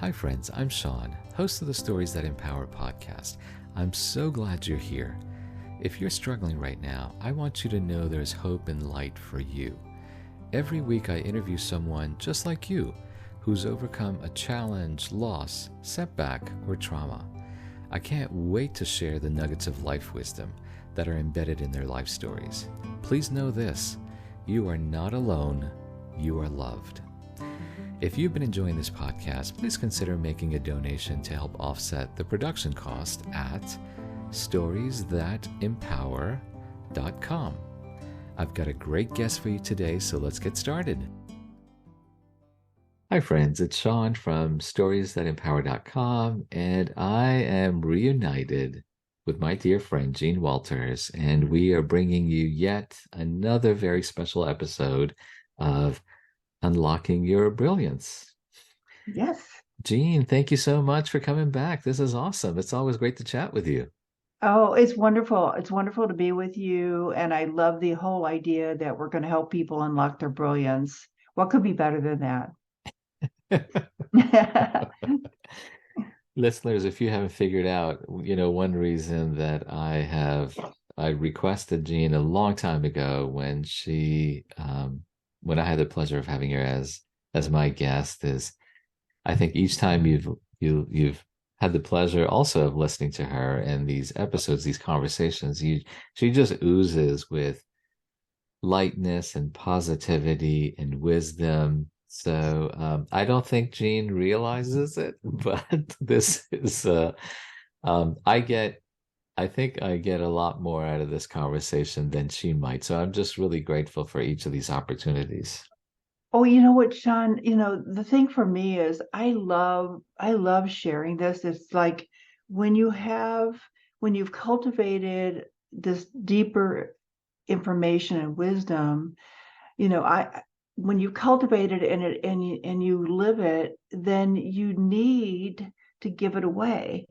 Hi friends, I'm Sean, host of the Stories That Empower podcast. I'm so glad you're here. If you're struggling right now, I want you to know there's hope and light for you. Every week I interview someone just like you who's overcome a challenge, loss, setback, or trauma. I can't wait to share the nuggets of life wisdom that are embedded in their life stories. Please know this, you are not alone, you are loved. If you've been enjoying this podcast, please consider making a donation to help offset the production cost at storiesthatempower.com. I've got a great guest for you today, so let's get started. Hi friends, it's Sean from storiesthatempower.com, and I am reunited with my dear friend Jean Walters, and we are bringing you yet another very special episode of Unlocking Your Brilliance. Yes. Jean, thank you so much for coming back. This is awesome. It's always great to chat with you. Oh, it's wonderful. It's wonderful to be with you. And I love the whole idea that we're going to help people unlock their brilliance. What could be better than that? Listeners, if you haven't figured out, one reason that I requested Jean a long time ago when when I had the pleasure of having her as my guest is I think each time you've had the pleasure also of listening to her and these episodes, these conversations, she just oozes with lightness and positivity and wisdom. So I don't think Jean realizes it, but this is I think I get a lot more out of this conversation than she might. So I'm just really grateful for each of these opportunities. Oh, you know what, Sean? The thing for me is I love sharing this. It's like when when you've cultivated this deeper information and wisdom, I when you cultivate it and you live it, then you need to give it away.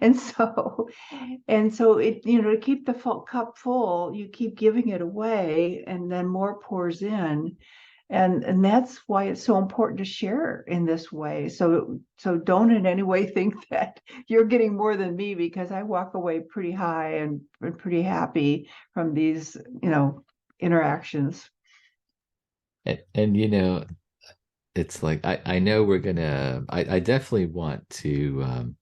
and so to keep the cup full, you keep giving it away, and then more pours in. And that's why it's so important to share in this way. So don't in any way think that you're getting more than me, because I walk away pretty high and pretty happy from these interactions. And it's like I know I definitely want to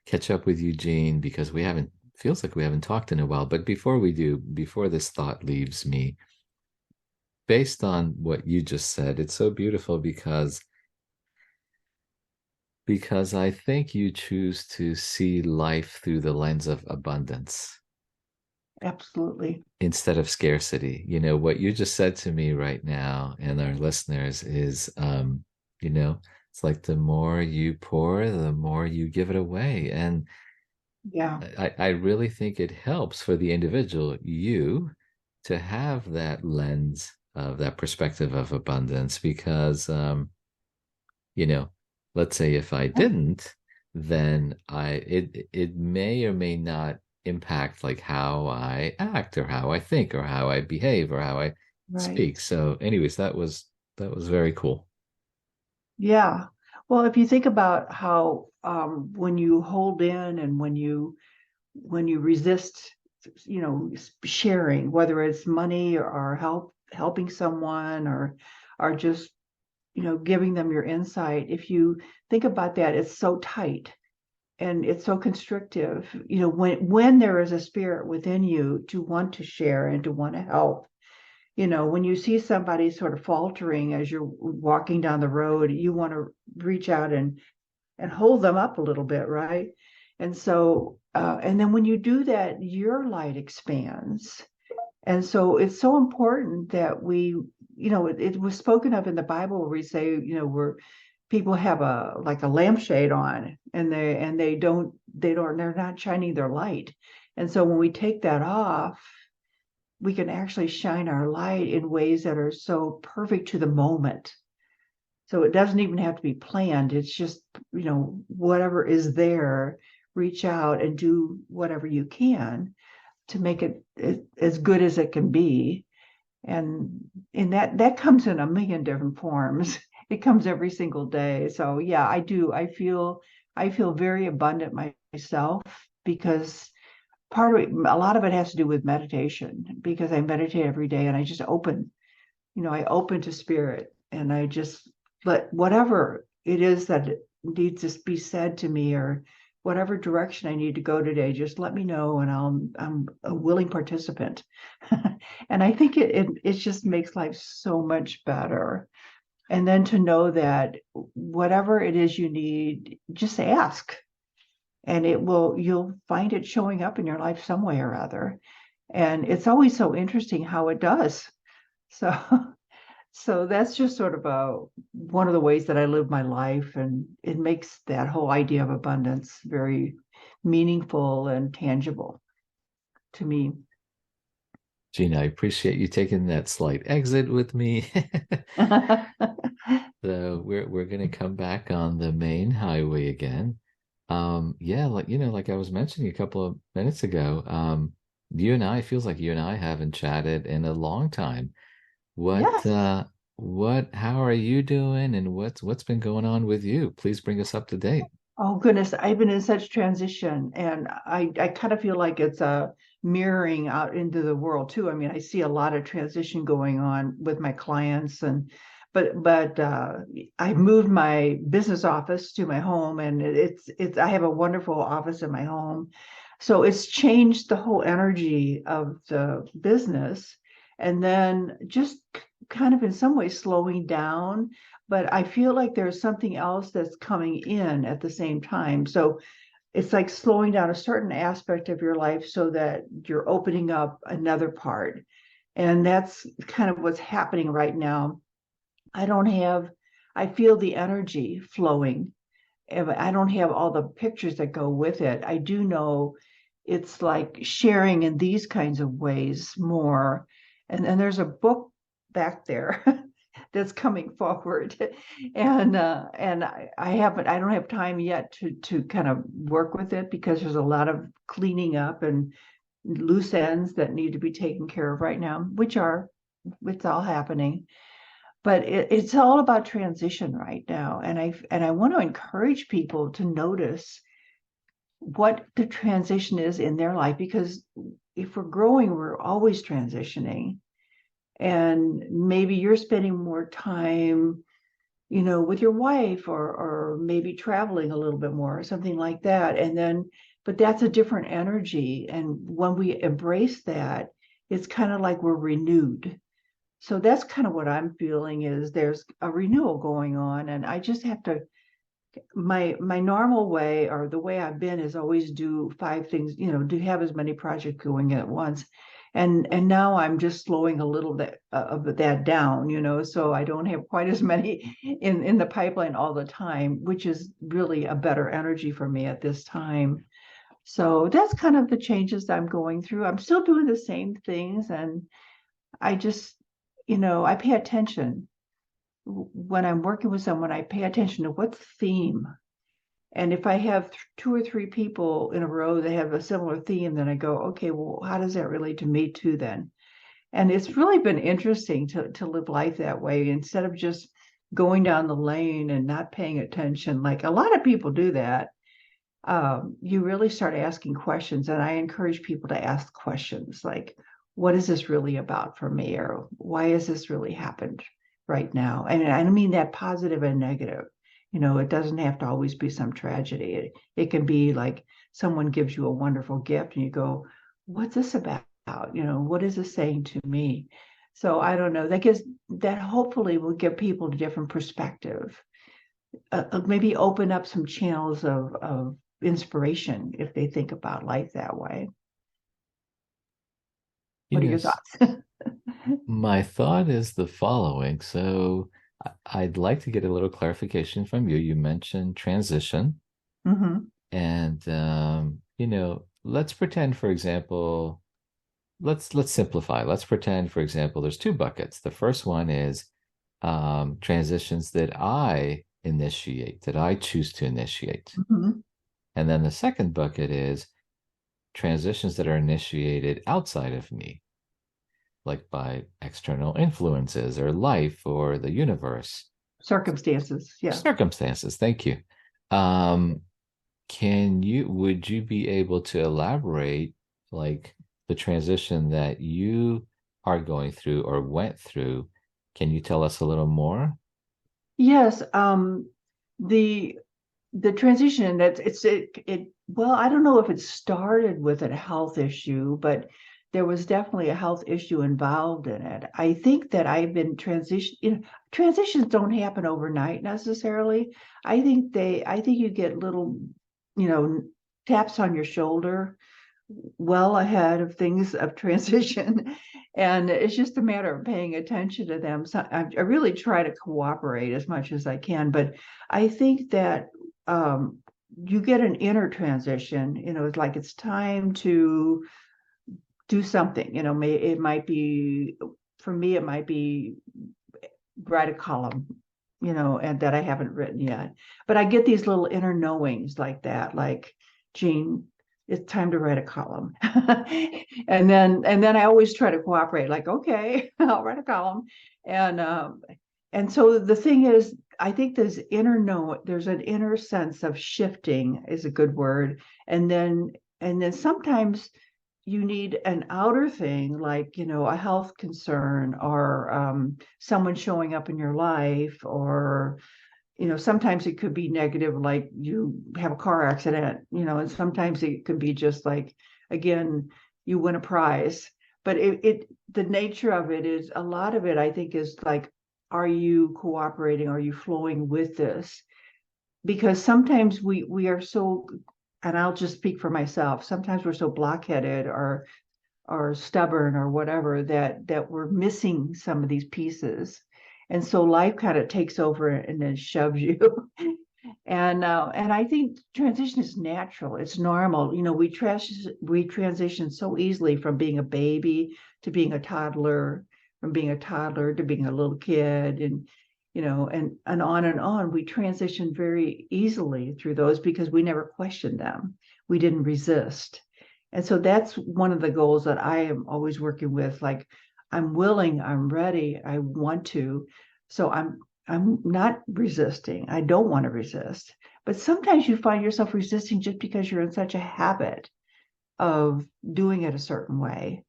catch up with you, Jean, because we haven't feels like we haven't talked in a while. But before we do, before this thought leaves me, based on what you just said, it's so beautiful because I think you choose to see life through the lens of abundance Absolutely. instead of scarcity. What you just said to me right now and our listeners is, it's like the more you pour, the more you give it away. And Yeah. I really think it helps for the individual, you, to have that lens of that perspective of abundance because, you know, let's say if I didn't, then it may or may not impact like how I act or how I think or how I behave or how I Right. speak. So anyways, that was very cool. Yeah. Well, if you think about how when you hold in and when you resist, sharing, whether it's money or helping someone or just giving them your insight. If you think about that, it's so tight and it's so constrictive. When there is a spirit within you to want to share and to want to help, when you see somebody sort of faltering as you're walking down the road, you want to reach out and hold them up a little bit, right? And then when you do that, your light expands. And so it's so important that it was spoken of in the Bible where we say, where people have a like a lampshade on and they're not shining their light. And so when we take that off, we can actually shine our light in ways that are so perfect to the moment. So it doesn't even have to be planned. It's just, whatever is there, reach out and do whatever you can to make it as good as it can be. And that comes in a million different forms. it comes every single day. So yeah, I do. I feel very abundant myself because part of it, a lot of it has to do with meditation because I meditate every day and I just open, I open to spirit and I just let whatever it is that needs to be said to me or whatever direction I need to go today, just let me know and I'm a willing participant. And I think it just makes life so much better. And then to know that whatever it is you need, just ask and you'll find it showing up in your life some way or other. And it's always so interesting how it does. So so that's just sort of one of the ways that I live my life, and it makes that whole idea of abundance very meaningful and tangible to me. Gina, I appreciate you taking that slight exit with me. So we're gonna come back on the main highway again. Yeah, like I was mentioning a couple of minutes ago, you and I feels like you and I haven't chatted in a long time. What Yes. how are you doing and what's been going on with you? Please bring us up to date. Oh goodness, I've been in such transition, and I kind of feel like it's a mirroring out into the world too. I mean, I see a lot of transition going on with my clients, and but I moved my business office to my home, and it's I have a wonderful office in my home, so it's changed the whole energy of the business, and then just kind of in some ways slowing down, but I feel like there's something else that's coming in at the same time. So it's like slowing down a certain aspect of your life so that you're opening up another part. And that's kind of what's happening right now. I don't have, I feel the energy flowing. I don't have all the pictures that go with it. I do know it's like sharing in these kinds of ways more. And there's a book back there that's coming forward, and I don't have time yet to kind of work with it because there's a lot of cleaning up and loose ends that need to be taken care of right now, it's all happening. But it's all about transition right now, and I want to encourage people to notice what the transition is in their life, because if we're growing, we're always transitioning. And maybe you're spending more time, with your wife, or maybe traveling a little bit more or something like that. And then, but that's a different energy. And when we embrace that, it's kind of like we're renewed. So that's kind of what I'm feeling is there's a renewal going on. And I just have to, my normal way or the way I've been is always do 5 things, to have as many projects going at once. And now I'm just slowing a little bit of that down, so I don't have quite as many in the pipeline all the time, which is really a better energy for me at this time. So that's kind of the changes I'm going through. I'm still doing the same things, and I just, I pay attention when I'm working with someone. I pay attention to what's the theme, and if I have 2 or 3 people in a row that have a similar theme, then I go, okay, well, how does that relate to me too then? And it's really been interesting to live life that way instead of just going down the lane and not paying attention. Like a lot of people do that. You really start asking questions, and I encourage people to ask questions like, what is this really about for me? Or why has this really happened right now? And I don't mean that positive and negative. It doesn't have to always be some tragedy. It can be like someone gives you a wonderful gift and you go, what's this about? What is this saying to me? So I don't know. That hopefully will give people a different perspective. Maybe open up some channels of inspiration if they think about life that way. What are your Yes. thoughts? My thought is the following. So I'd like to get a little clarification from you. You mentioned transition, Hmm. and let's pretend, for example, let's simplify. Let's pretend, for example, there's two buckets. The first one is transitions that I initiate, that I choose to initiate. Hmm. And then the second bucket is transitions that are initiated outside of me, like by external influences or life or the universe. Circumstances. Yeah. Circumstances. Thank you. Um, would you be able to elaborate like the transition that you are going through or went through? Can you tell us a little more? Yes. The the transition that's it well, I don't know if it started with a health issue, but there was definitely a health issue involved in it. I think that I've been transitions don't happen overnight necessarily. I think you get little, you know, taps on your shoulder well ahead of things of transition. And it's just a matter of paying attention to them. So I really try to cooperate as much as I can, but I think that you get an inner transition, it's like it's time to do something, it might be, for me, it might be write a column, and that I haven't written yet. But I get these little inner knowings like that, like, Jean, it's time to write a column. and then I always try to cooperate, like, okay, I'll write a column. And so the thing is, I think there's an inner sense of shifting is a good word. And then sometimes you need an outer thing, like, a health concern, or someone showing up in your life, or sometimes it could be negative, like you have a car accident, and sometimes it could be just like, again, you win a prize. But the nature of it is, a lot of it, I think, is like, are you cooperating? Are you flowing with this? Because sometimes we are so, and I'll just speak for myself, sometimes we're so blockheaded or stubborn or whatever, that we're missing some of these pieces. And so life kind of takes over and then shoves you. And I think transition is natural. It's normal. We transition so easily from being a baby to being a toddler, from being a toddler to being a little kid, and on and on. We transition very easily through those because we never questioned them. We didn't resist. And so that's one of the goals that I am always working with. Like, I'm willing, I'm ready, I want to. So I'm not resisting. I don't want to resist. But sometimes you find yourself resisting just because you're in such a habit of doing it a certain way.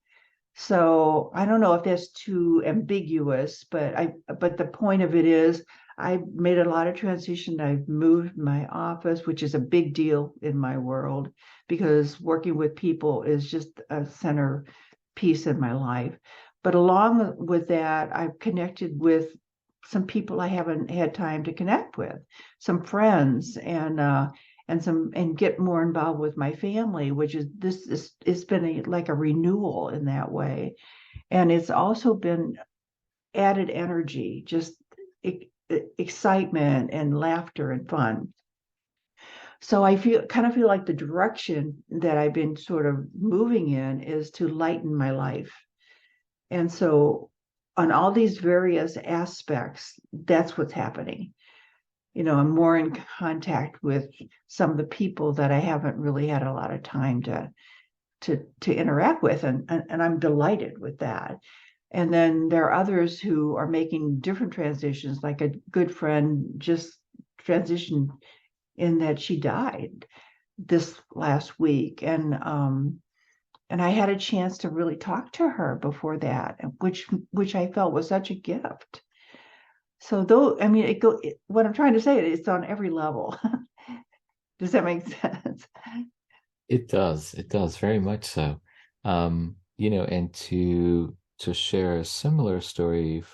So I don't know if that's too ambiguous, but the point of it is, I've made a lot of transition. I've moved my office, which is a big deal in my world, because working with people is just a center piece in my life. But along with that, I've connected with some people I haven't had time to connect with, some friends, and get more involved with my family, which is this is it's been like a renewal in that way. And it's also been added energy, just excitement and laughter and fun. So I kind of feel like the direction that I've been sort of moving in is to lighten my life. And so on all these various aspects, that's what's happening. I'm more in contact with some of the people that I haven't really had a lot of time to interact with, and I'm delighted with that. And then there are others who are making different transitions, like a good friend just transitioned in that she died this last week. And I had a chance to really talk to her before that, which I felt was such a gift. So though, I mean, what I'm trying to say is it's on every level. Does that make sense? It does. It does very much so. And to share a similar story,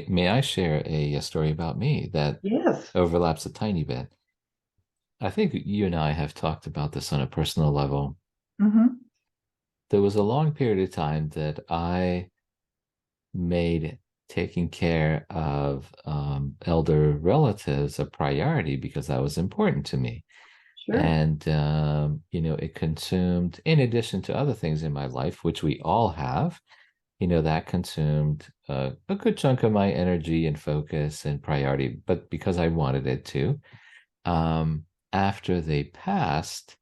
may I share a story about me that Yes. overlaps a tiny bit? I think you and I have talked about this on a personal level. Mm-hmm. There was a long period of time that I made taking care of elder relatives a priority because that was important to me. Sure. And, it consumed, in addition to other things in my life, which we all have, that consumed a good chunk of my energy and focus and priority, but because I wanted it to. After they passed,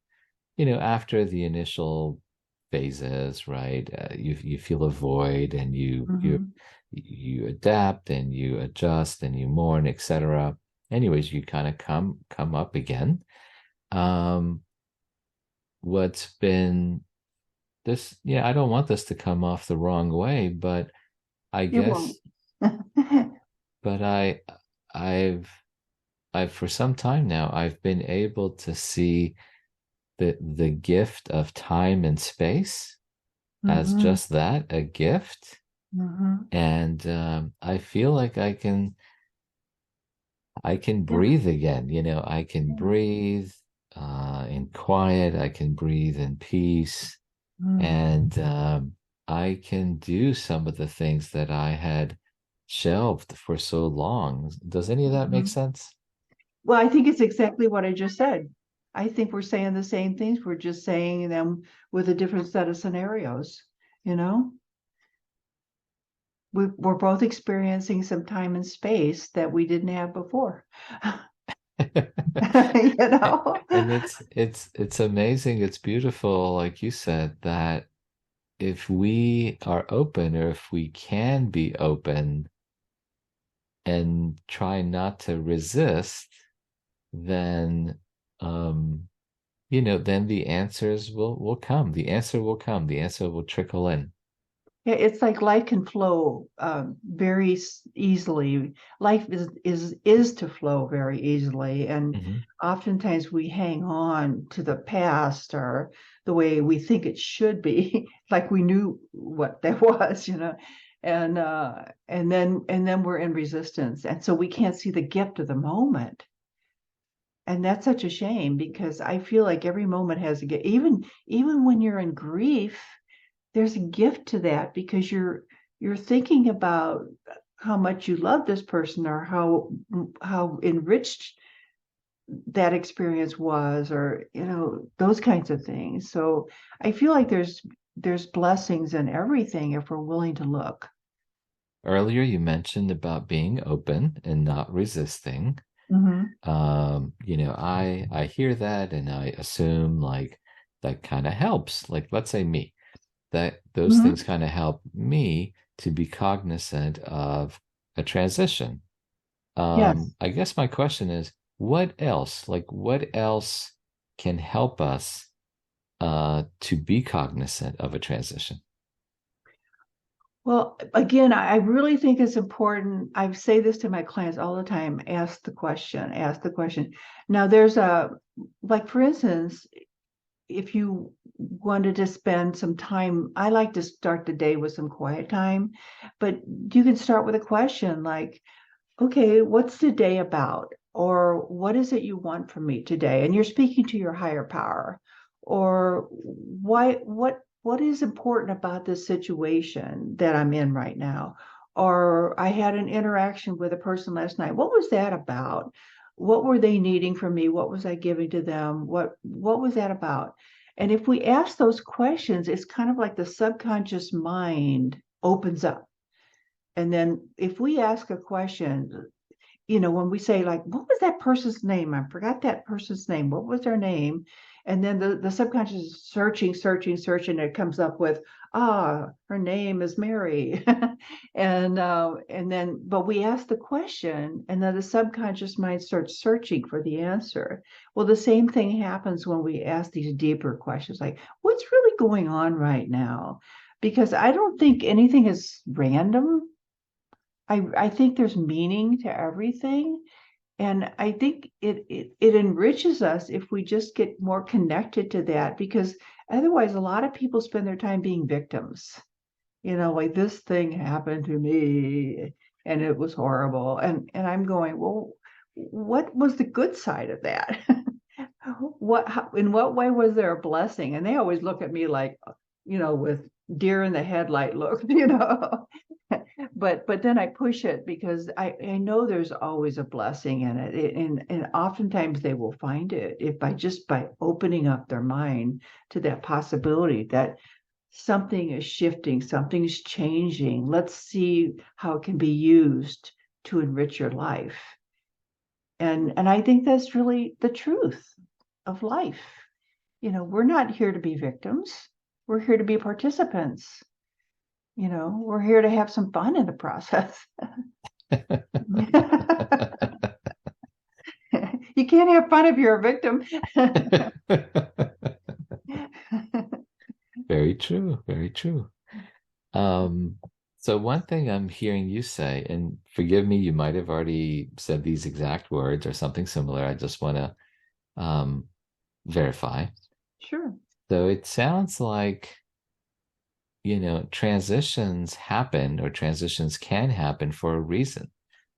after the initial phases, right? You feel a void, and you Mm-hmm. you adapt and you adjust and you mourn, etc. Anyways, you kind of come up again. Um, what's been this, yeah, I don't want this to come off the wrong way, but I It won't. guess, but I've I've for some time now, I've been able to see the gift of time and space as Hmm. just that, a gift. Hmm. And I feel like I can Yeah. breathe again. I can Yeah. breathe in quiet. I can breathe in peace, Mm. and I can do some of the things that I had shelved for so long. Does any of that make Mhm. sense? Well, I think it's exactly what I just said. I think we're saying the same things. We're just saying them with a different set of scenarios. You know, we're both experiencing some time and space that we didn't have before. You know? And it's amazing, it's beautiful, like you said, that if we are open, or if we can be open and try not to resist, then then the answers will come. The answer will come. The answer will trickle in. Yeah, it's like life can flow very easily. Life is to flow very easily, and Hmm. oftentimes we hang on to the past or the way we think it should be, like we knew what that was, and then we're in resistance, and so we can't see the gift of the moment, and that's such a shame because I feel like every moment has a gift, even when you're in grief there's a gift to that because you're thinking about how much you love this person or how enriched that experience was or those kinds of things. So I feel like there's blessings in everything if we're willing to look. Earlier, you mentioned about being open and not resisting. Hmm. I hear that and I assume like that kind of helps. Like, let's say me, that those things Hmm. kind of help me to be cognizant of a transition. Yes. I guess my question is, what else? Like, what else can help us to be cognizant of a transition? Well, again, I really think it's important. I say this to my clients all the time, ask the question, ask the question. Now, like for instance, if you wanted to spend some time, I like to start the day with some quiet time, but you can start with a question like, okay, what's the day about? Or what is it you want from me today? And you're speaking to your higher power. Or what is important about this situation that I'm in right now? Or I had an interaction with a person last night. What was that about? What were they needing from me? What was I giving to them? What was that about? And if we ask those questions, it's kind of like the subconscious mind opens up. And then if we ask a question, when we say like, what was that person's name? I forgot that person's name. What was their name? And then the subconscious is searching, searching, searching. And it comes up with, her name is Mary. But we ask the question, and then the subconscious mind starts searching for the answer. Well, the same thing happens when we ask these deeper questions, like, what's really going on right now? Because I don't think anything is random. I think there's meaning to everything. And I think it enriches us if we just get more connected to that, because otherwise, a lot of people spend their time being victims. Like this thing happened to me and it was horrible. And I'm going, well, what was the good side of that? In what way was there a blessing? And they always look at me like, with deer in the headlight look, but then I push it because I know there's always a blessing in it. And oftentimes they will find it if by opening up their mind to that possibility that something is shifting, something's changing. Let's see how it can be used to enrich your life. And I think that's really the truth of life. We're not here to be victims. We're here to be participants. we're here to have some fun in the process. You can't have fun if you're a victim. Very true. Very true. Um, so one thing I'm hearing you say, and forgive me, you might have already said these exact words or something similar. I just want to verify. Sure. So it sounds like, transitions happen or transitions can happen for a reason.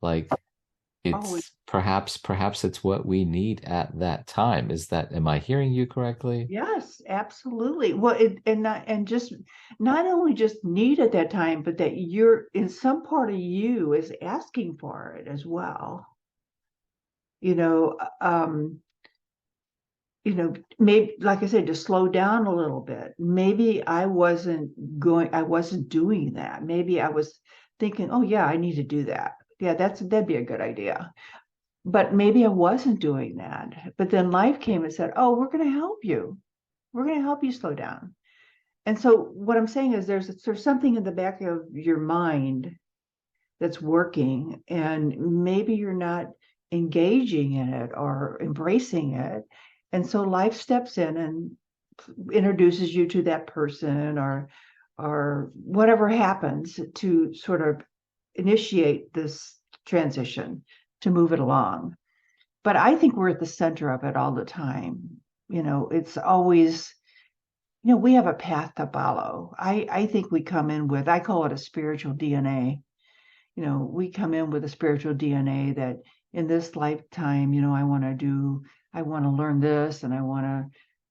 Like Oh, it's perhaps it's what we need at that time. Am I hearing you correctly? yes, absolutely. Well, and just not only just need at that time, but that you're in some part of you is asking for it as well. You know, maybe like I said, to slow down a little bit. Maybe I wasn't doing that. Maybe I was thinking, oh yeah, I need to do that. Yeah, that'd be a good idea. But maybe I wasn't doing that. But then life came and said, oh, we're going to help you. We're going to help you slow down. And so what I'm saying is there's something in the back of your mind that's working, and maybe you're not engaging in it or embracing it. And so life steps in and introduces you to that person, or whatever happens to sort of initiate this transition to move it along. But I think we're at the center of it all the time. It's always, we have a path to follow. I think we come in with, I call it a spiritual DNA. We come in with a spiritual DNA that in this lifetime, I want to learn this, and I want to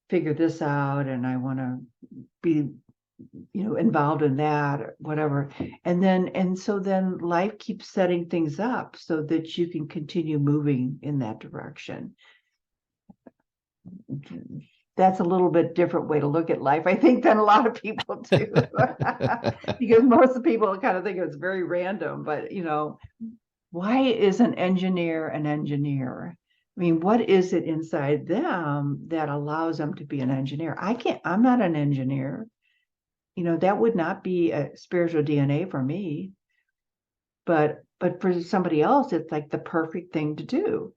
figure this out, and I want to be, involved in that, or whatever. And so then life keeps setting things up so that you can continue moving in that direction. That's a little bit different way to look at life, I think, than a lot of people do. Because most of the people kind of think it's very random, but why is an engineer an engineer? I mean, what is it inside them that allows them to be an engineer? I'm not an engineer. That would not be a spiritual DNA for me, but for somebody else, it's like the perfect thing to do.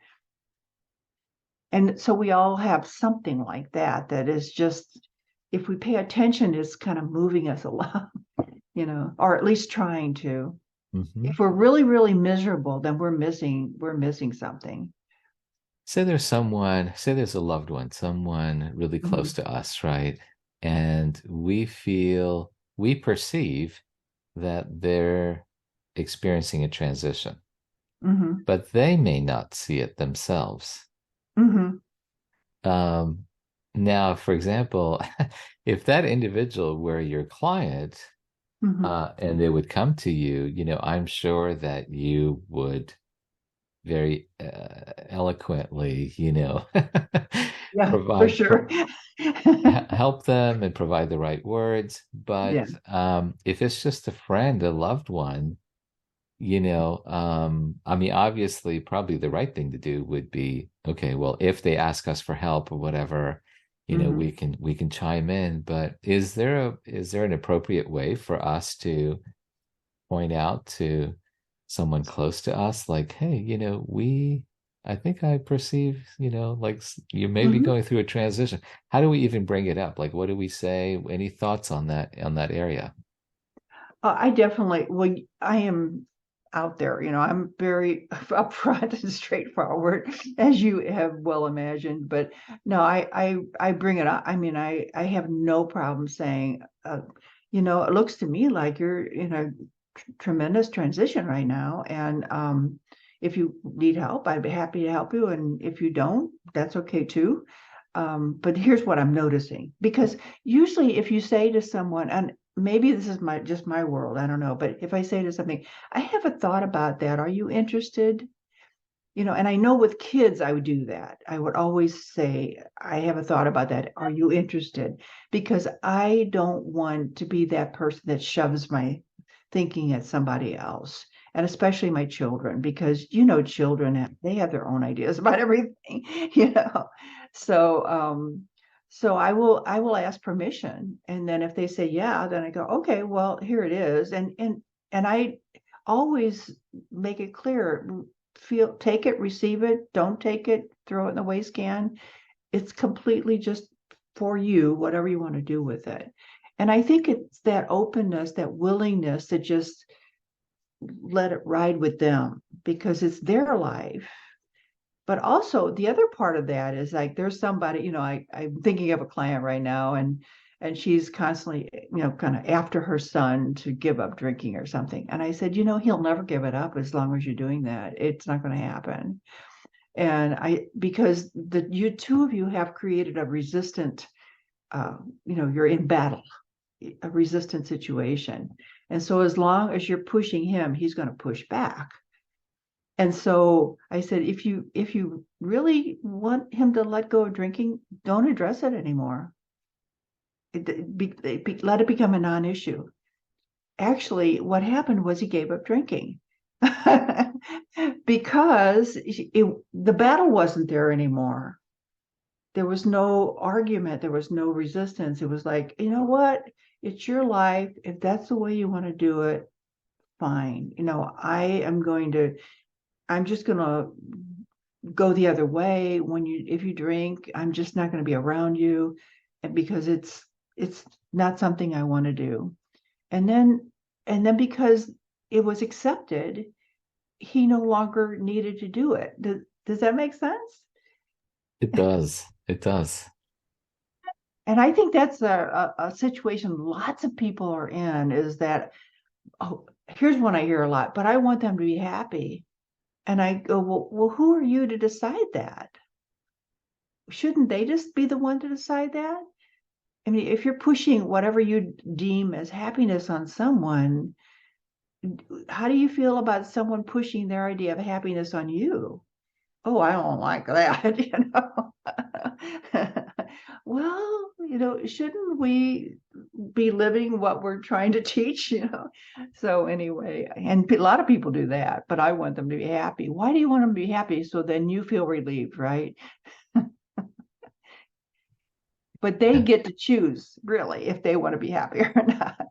And so we all have something like that is just, if we pay attention, is kind of moving us along, or at least trying to. Hmm. If we're really, really miserable, then we're missing something. Say there's a loved one, someone really close Mm-hmm. to us, right? And we perceive that they're experiencing a transition, Mm-hmm. but they may not see it themselves. Mm-hmm. Um, Now, for example, if that individual were your client, Mm-hmm. and they would come to you, I'm sure that you would very eloquently, Yeah, for provide sure. help them and provide the right words. Yeah. But if it's just a friend, a loved one, I mean, obviously, probably the right thing to do would be, okay, well, if they ask us for help or whatever, Mm-hmm. we can chime in. But is there an appropriate way for us to point out to someone close to us, like, hey, I think I perceive, like you may be Mm-hmm. going through a transition. How do we even bring it up? Like, what do we say? Any thoughts on that area? I definitely, well, I am out there, I'm very upfront and straightforward, as you have well imagined. But no, I bring it up. I mean, I have no problem saying, it looks to me like you're in a tremendous transition right now. And if you need help, I'd be happy to help you. And if you don't, that's okay too. But here's what I'm noticing, because usually if you say to someone, and maybe this is just my world, I don't know, but if I say to something, I haven't thought about that. Are you interested? And I know with kids, I would do that. I would always say, I haven't thought about that. Are you interested? Because I don't want to be that person that shoves my thinking at somebody else, and especially my children, because children they have their own ideas about everything. you know. So So I will ask permission. And then if they say yeah, then I go, okay, well, here it is. And I always make it clear, feel take it, receive it, don't take it, throw it in the waste can. It's completely just for you, whatever you want to do with it. And I think it's that openness, that willingness to just let it ride with them because it's their life. But also the other part of that is like there's somebody, I'm thinking of a client right now, and she's constantly, kind of after her son to give up drinking or something. And I said, he'll never give it up as long as you're doing that. It's not going to happen. And because you two of you have created a resistant, you're in battle, a resistant situation. And so as long as you're pushing him, he's going to push back. And so I said, if you really want him to let go of drinking, don't address it anymore. Let it become a non-issue. Actually, what happened was he gave up drinking because the battle wasn't there anymore. There was no argument. There was no resistance. It was like, you know what? It's your life. If that's the way you want to do it, fine. I'm just going to go the other way. If you drink, I'm just not going to be around you, and because it's not something I want to do. And then because it was accepted, he no longer needed to do it. Does that make sense? It does. It does. And I think that's a situation lots of people are in, is that, oh, here's one I hear a lot, but I want them to be happy. And I go, well, who are you to decide that? Shouldn't they just be the one to decide that? I mean, if you're pushing whatever you deem as happiness on someone, how do you feel about someone pushing their idea of happiness on you? Oh, I don't like that, Well, shouldn't we be living what we're trying to teach? So anyway, and a lot of people do that, but I want them to be happy. Why do you want them to be happy? So then you feel relieved, right? But they Yeah. get to choose, really, if they want to be happy or not.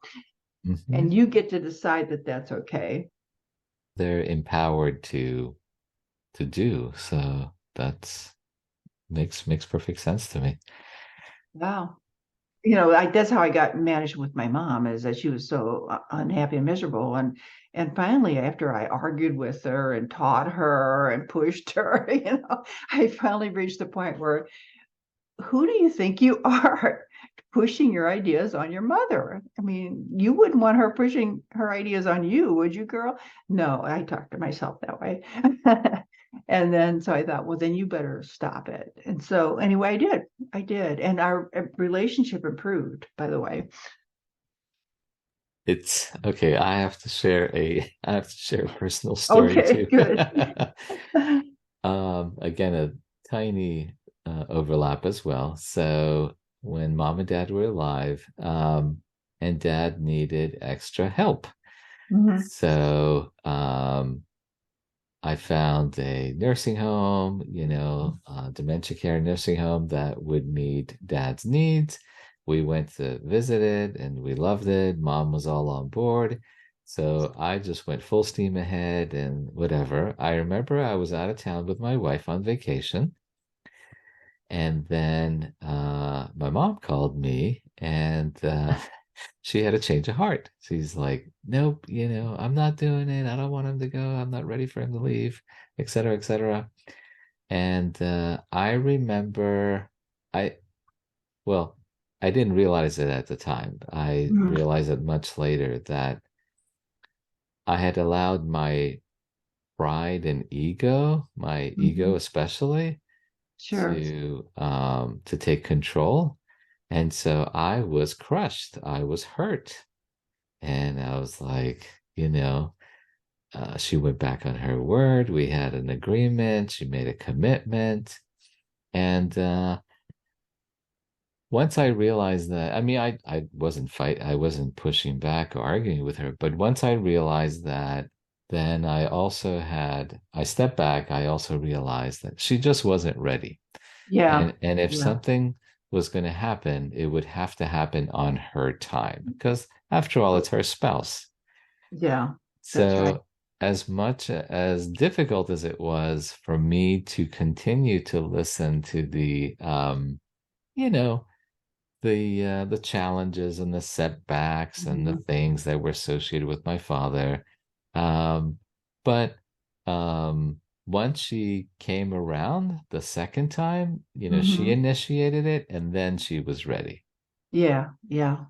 Mhm. And you get to decide that that's okay. They're empowered to do. So that's makes perfect sense to me. Wow. That's how I got managed with my mom, is that she was so unhappy and miserable. And finally, after I argued with her and taught her and pushed her, I finally reached the point where, who do you think you are pushing your ideas on your mother? I mean, you wouldn't want her pushing her ideas on you, would you, girl? No, I talk to myself that way. And then so I thought, well, then you better stop it. And so anyway, I did. And our relationship improved, by the way. It's okay. I have to share a personal story Okay, too. good. Again, a tiny overlap as well. So when mom and dad were alive, and dad needed extra help. Mhm. So I found a nursing home, dementia care nursing home that would meet dad's needs. We went to visit it and we loved it. Mom was all on board. So I just went full steam ahead and whatever. I remember I was out of town with my wife on vacation. And then my mom called me and she had a change of heart. She's like, nope, I'm not doing it. I don't want him to go. I'm not ready for him to leave, et cetera, et cetera. And I remember I, well, I didn't realize it at the time. I Mhm. realized it much later that I had allowed my pride and ego, my ego Mhm. especially, Sure. to take control. And so I was crushed. I was hurt. And I was like, she went back on her word. We had an agreement. She made a commitment. And once I realized that, I mean, I wasn't pushing back or arguing with her, but once I realized that, then I stepped back. I also realized that she just wasn't ready. Yeah. And if Yeah. something was going to happen, it would have to happen on her time because, after all, it's her spouse. Yeah, that's right. So, as much as difficult as it was for me to continue to listen to you know, the challenges and the setbacks and the Mhm. things that were associated with my father, but once she came around the second time, she Mhm. initiated it, and then she was ready. Yeah, yeah.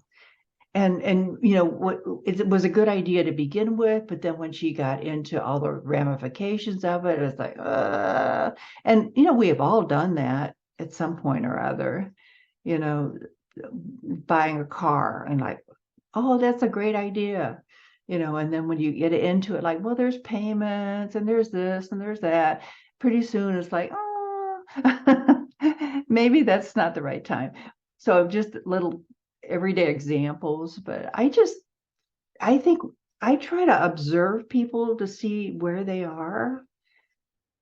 And what it was a good idea to begin with, but then when she got into all the ramifications of it, it was like, and we have all done that at some point or other, you know, buying a car and like, oh, that's a great idea. And then when you get into it, like, well, there's payments and there's this and there's that. Pretty soon it's like, oh, maybe that's not the right time. So just little everyday examples, but I think I try to observe people to see where they are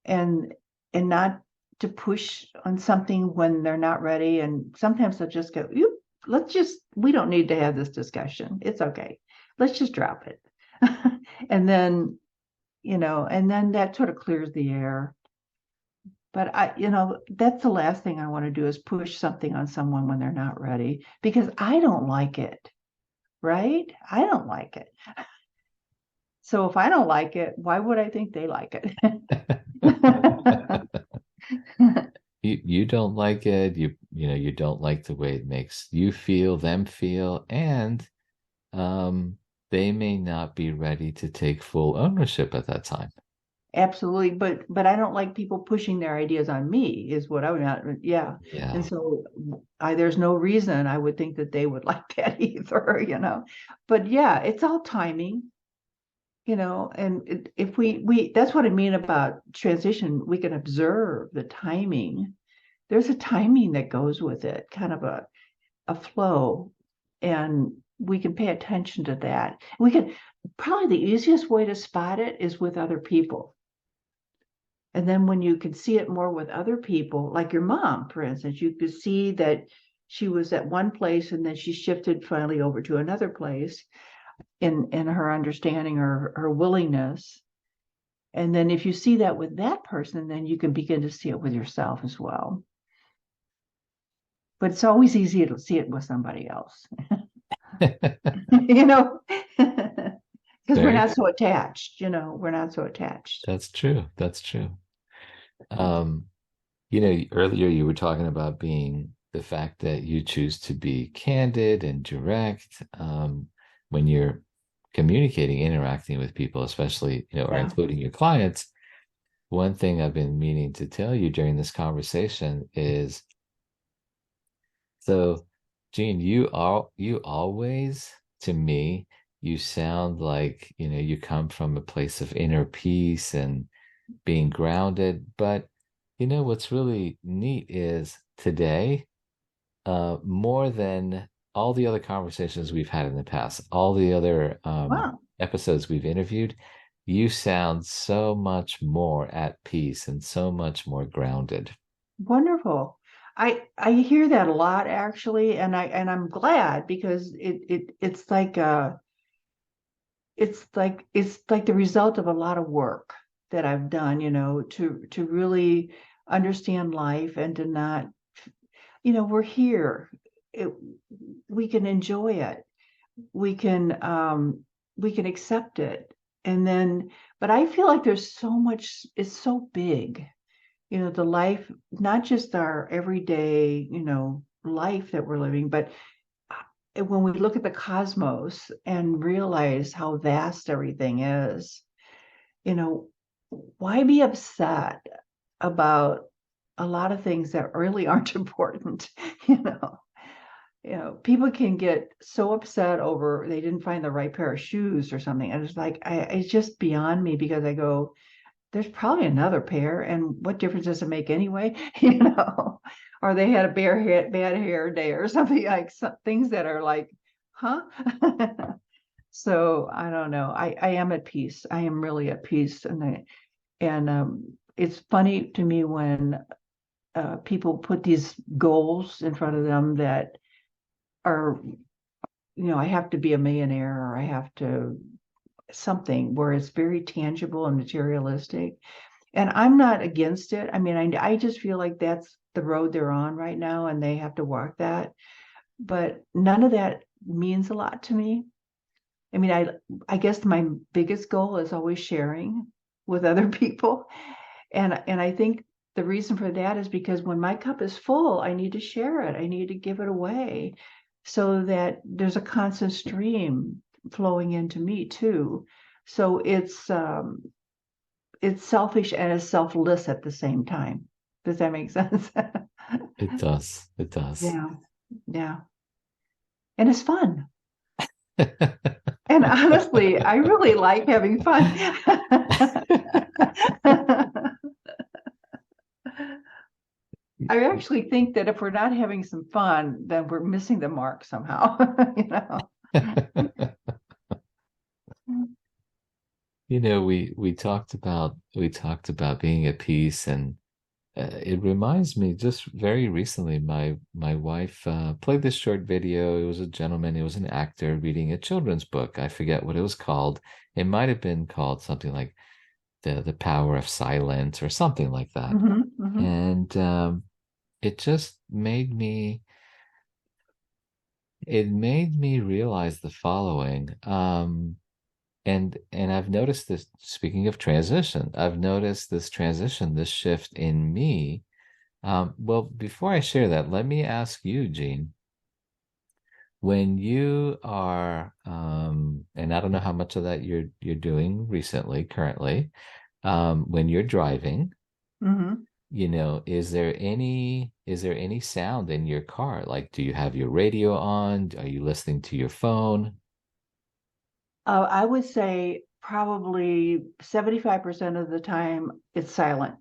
and not to push on something when they're not ready. And sometimes they'll just go, we don't need to have this discussion. It's okay. Let's just drop it. And then, and then that sort of clears the air. But that's the last thing I want to do is push something on someone when they're not ready because I don't like it, right? I don't like it. So if I don't like it, why would I think they like it? You don't like it, you don't like the way it makes you feel, them feel, and um they may not be ready to take full ownership at that time. Absolutely, but I don't like people pushing their ideas on me, is what I would not, yeah. And Yeah. so there's no reason I would think that they would like that either. But yeah, it's all timing, and if we that's what I mean about transition. We can observe the timing. There's a timing that goes with it, kind of a flow, and we can pay attention to that. We can probably the easiest way to spot it is with other people. And then when you could see it more with other people, like your mom, for instance, you could see that she was at one place and then she shifted finally over to another place in her understanding or her willingness. And then if you see that with that person, then you can begin to see it with yourself as well. But it's always easier to see it with somebody else, you know, because we're Very not true. so attached, we're not so attached. That's true. That's true. Um, earlier you were talking about being the fact that you choose to be candid and direct, when you're communicating, interacting with people, especially, or Yeah. including your clients. One thing I've been meaning to tell you during this conversation is, so, Gene, you always, to me, you sound like, you come from a place of inner peace and being grounded. But what's really neat is today, more than all the other conversations we've had in the past, all the other Wow. episodes we've interviewed, you sound so much more at peace and so much more grounded. Wonderful. I hear that a lot actually, and I'm glad because it's like the result of a lot of work that I've done, to really understand life and to not, we're here. It, we can enjoy it. We can we can accept it. And then, but I feel like there's so much, it's so big, the life, not just our everyday, life that we're living, but when we look at the cosmos and realize how vast everything is, you know, why be upset about a lot of things that really aren't important? You know, people can get so upset over they didn't find the right pair of shoes or something. And it's like, it's just beyond me because I go, there's probably another pair, and what difference does it make anyway? Or they had a bad hair day or something, like some things that are like, huh? So I don't know. I am at peace. I am really at peace, and it's funny to me when people put these goals in front of them that are, I have to be a millionaire, or I have to something where it's very tangible and materialistic. And I'm not against it. I mean, I just feel like that's the road they're on right now, and they have to walk that. But none of that means a lot to me. I mean, I guess my biggest goal is always sharing with other people. And I think the reason for that is because when my cup is full, I need to share it. I need to give it away so that there's a constant stream flowing into me too. So it's selfish and it's selfless at the same time. Does that make sense? It does. It does. Yeah, yeah. And it's fun. And honestly, I really like having fun. I actually think that if we're not having some fun, then we're missing the mark somehow, you know. we talked about being at peace, and it reminds me, just very recently, my wife played this short video. It was a gentleman, it was an actor reading a children's book. I forget what it was called. It might have been called something like the Power of Silence or something like that. Mm-hmm. And it just made me realize the following. And I've noticed this, speaking of transition, I've noticed this transition, this shift in me. Well, before I share that, let me ask you, Gene, when you are, and I don't know how much of that you're doing recently, currently, when you're driving, Mm-hmm. is there any sound in your car? Like, do you have your radio on? Are you listening to your phone? I would say probably 75% of the time it's silent.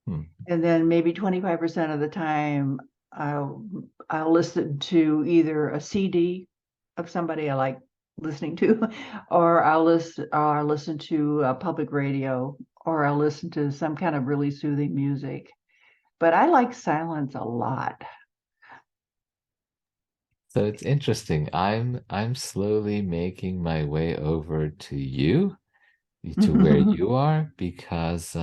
Hmm. And then maybe 25% of the time I'll I'll listen to either a CD of somebody I like listening to, or I'll listen to public radio, or I'll listen to some kind of really soothing music. But I like silence a lot. So it's interesting. I'm slowly making my way over to you, to where you are, because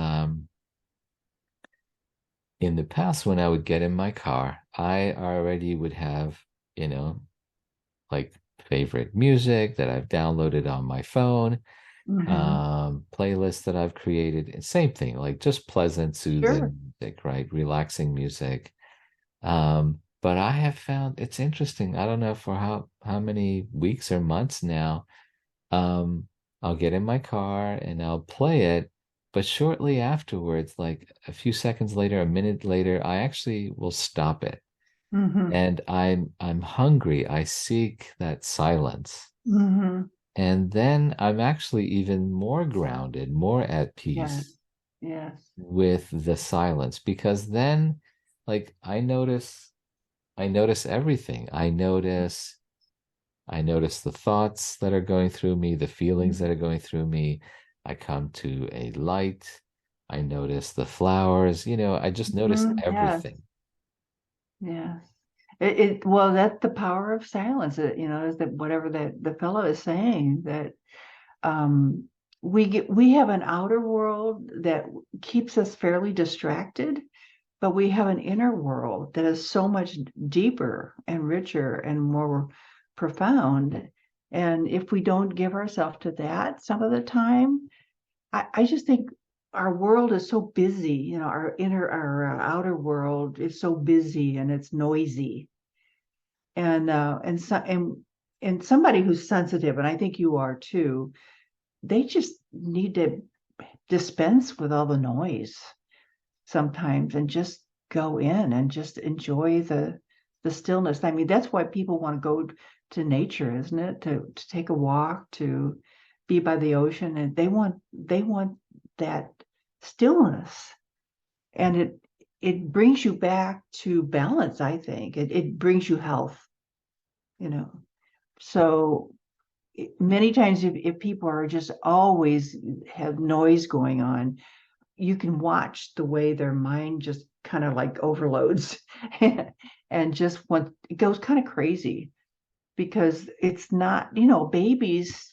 in the past when I would get in my car, I already would have, you know, like favorite music that I've downloaded on my phone, Hmm. playlists that I've created. And same thing, like just pleasant, Sure. soothing music, right? Relaxing music. But I have found it's interesting. I don't know for how many weeks or months now. Um, I'll get in my car and I'll play it, but shortly afterwards, like a few seconds later, a minute later, I actually will stop it. Hmm. And I'm hungry. I seek that silence. Hmm. And then I'm actually even more grounded, more at peace Yes. Yes. with the silence, because then like I notice everything. I notice the thoughts that are going through me, the feelings that are going through me. I come to a light. I notice the flowers. I just notice Yes. everything. Yes. Well, that's the power of silence. Is that whatever that the fellow is saying, that um, we have an outer world that keeps us fairly distracted, but we have an inner world that is so much deeper and richer and more profound. And if we don't give ourselves to that some of the time, I just think our world is so busy. Our outer world is so busy and it's noisy. And somebody who's sensitive, and I think you are too, they just need to dispense with all the noise sometimes and just go in and just enjoy the stillness. I mean, that's why people want to go to nature, isn't it? To take a walk, to be by the ocean, and they want that stillness. And it brings you back to balance, I think. It brings you health, you know. So many times if people are just always have noise going on, you can watch the way their mind just kind of like overloads and just want it goes kind of crazy because it's not, babies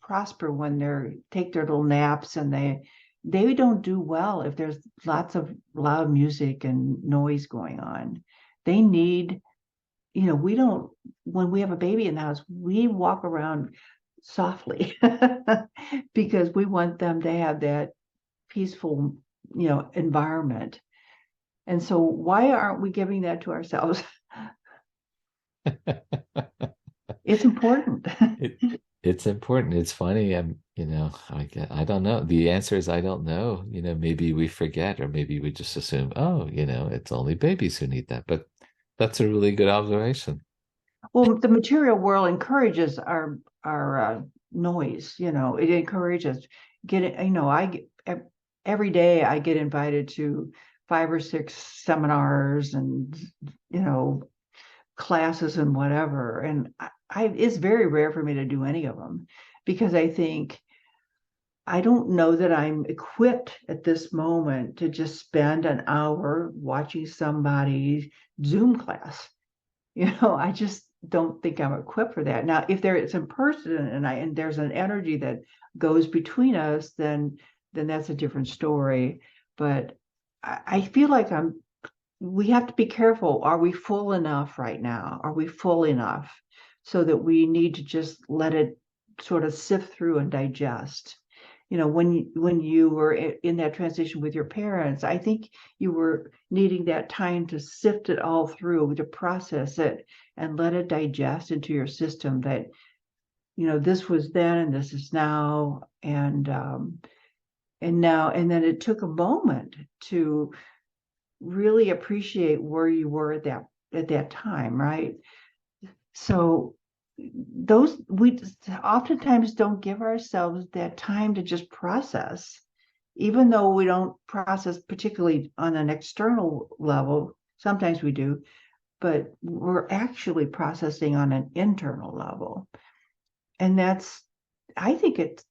prosper when they take their little naps, and they don't do well if there's lots of loud music and noise going on. They need, we don't, when we have a baby in the house, we walk around softly because we want them to have that peaceful, environment. And so why aren't we giving that to ourselves? It's important. It's important. It's funny. I don't know. The answer is I don't know. Maybe we forget, or maybe we just assume, oh, it's only babies who need that. But that's a really good observation. Well, the material world encourages our noise. It encourages get it. Every day I get invited to 5 or 6 seminars and classes and whatever, and it's very rare for me to do any of them because I think I don't know that I'm equipped at this moment to just spend an hour watching somebody's Zoom class. I just don't think I'm equipped for that. Now, if there is in person and there's an energy that goes between us, then that's a different story. But I feel like we have to be careful. Are we full enough right now? Are we full enough so that we need to just let it sort of sift through and digest? When you were in that transition with your parents, I think you were needing that time to sift it all through, to process it and let it digest into your system that, this was then and this is now. And then it took a moment to really appreciate where you were at that time, right? So we oftentimes don't give ourselves that time to just process, even though we don't process particularly on an external level. Sometimes we do, but we're actually processing on an internal level. And I think it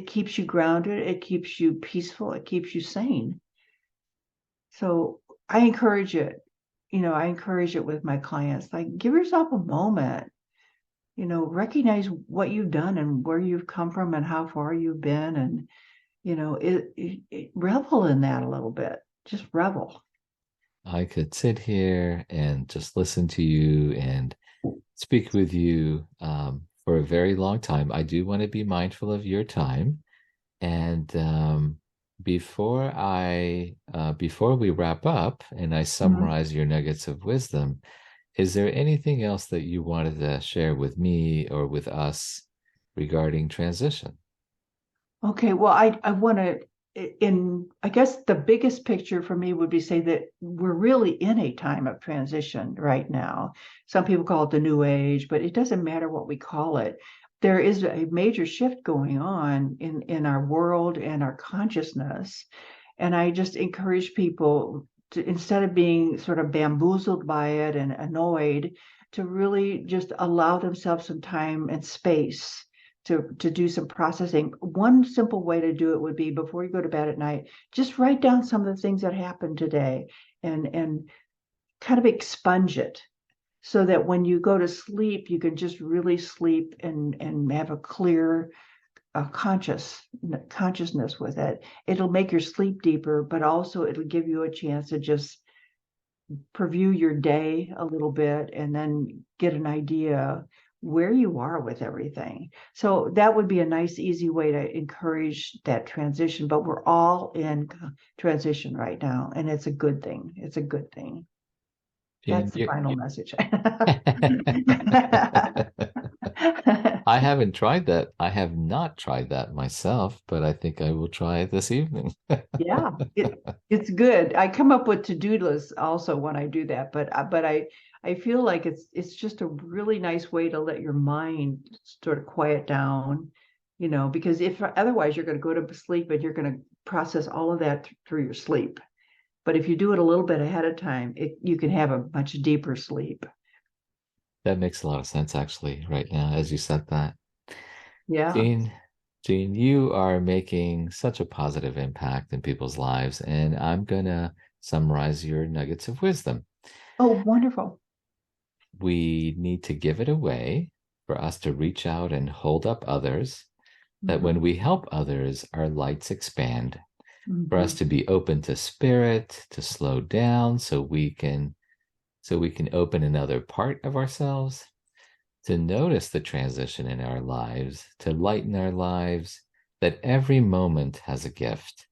keeps you grounded, it keeps you peaceful, it keeps you sane. So I encourage it. I encourage it with my clients. Like, give yourself a moment, recognize what you've done and where you've come from and how far you've been. And, revel in that a little bit. Just revel. I could sit here and just listen to you and speak with you for a very long time. I do want to be mindful of your time. And before we wrap up and I Mhm. summarize your nuggets of wisdom, is there anything else that you wanted to share with me or with us regarding transition? Okay, well, I want to, I guess the biggest picture for me would be say that we're really in a time of transition right now. Some people call it the new age, but it doesn't matter what we call it. There is a major shift going on in our world and our consciousness. And I just encourage people to, instead of being sort of bamboozled by it and annoyed, to really just allow themselves some time and space to do some processing. One simple way to do it would be before you go to bed at night, just write down some of the things that happened today and kind of expunge it so that when you go to sleep, you can just really sleep and have a clear consciousness with it. It'll make your sleep deeper, but also it'll give you a chance to just preview your day a little bit and then get an idea where you are with everything. So that would be a nice, easy way to encourage that transition. But we're all in transition right now, and it's a good thing. It's a good thing. Jean, That's the final message. I haven't tried that. I have not tried that myself, but I think I will try it this evening. Yeah, it's good. I come up with to-do lists also when I do that, but I feel like it's just a really nice way to let your mind sort of quiet down, because if otherwise you're going to go to sleep and you're going to process all of that through your sleep. But if you do it a little bit ahead of time, you can have a much deeper sleep. That makes a lot of sense, actually, right now, as you said that. Yeah. Jean, Jean, you are making such a positive impact in people's lives, and I'm gonna summarize your nuggets of wisdom. Oh, wonderful. We need to give it away for us to reach out and hold up others, that when Hmm. we help others, our lights expand, for us Hmm. to be open to spirit, to slow down so we can open another part of ourselves, to notice the transition in our lives, to lighten our lives, that every moment has a gift.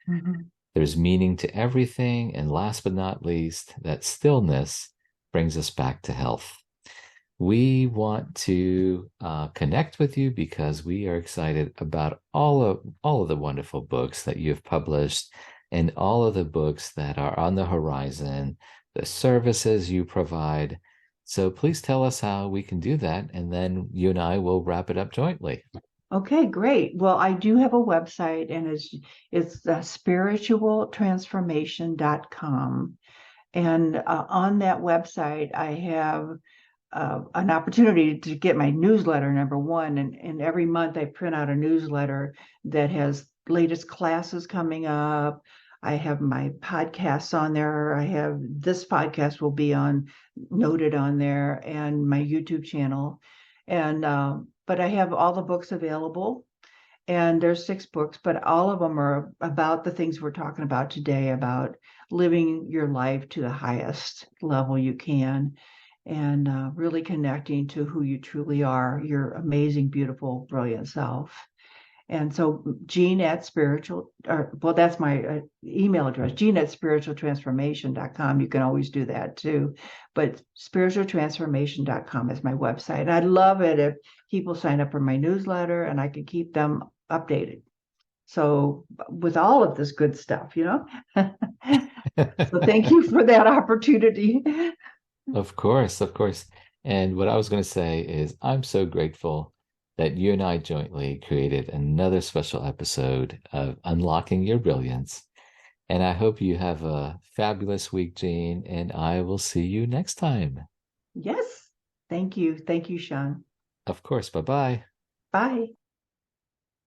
Hmm. There's meaning to everything. And last but not least, that stillness brings us back to health. We want to connect with you because we are excited about all of the wonderful books that you've published and all of the books that are on the horizon, the services you provide. So please tell us how we can do that, and then you and I will wrap it up jointly. Okay, great. Well, I do have a website, and it's spiritualtransformation.com. And on that website, I have an opportunity to get my newsletter, number one. And every month I print out a newsletter that has latest classes coming up. I have my podcasts on there. I have this podcast will be on noted on there, and my YouTube channel. And but I have all the books available, and there's 6 books, but all of them are about the things we're talking about today, about living your life to the highest level you can, and really connecting to who you truly are, your amazing, beautiful, brilliant self. And so Jean at spiritual, or well, that's my email address, Jean at spiritualtransformation.com. You can always do that too. But spiritualtransformation.com is my website. And I'd love it if people sign up for my newsletter and I could keep them updated. So with all of this good stuff, you know. So thank you for that opportunity. Of course, of course. And what I was going to say is, I'm so grateful that you and I jointly created another special episode of Unlocking Your Brilliance. And I hope you have a fabulous week, Jane, and I will see you next time. Yes. Thank you. Thank you, Sean. Of course. Bye bye. Bye.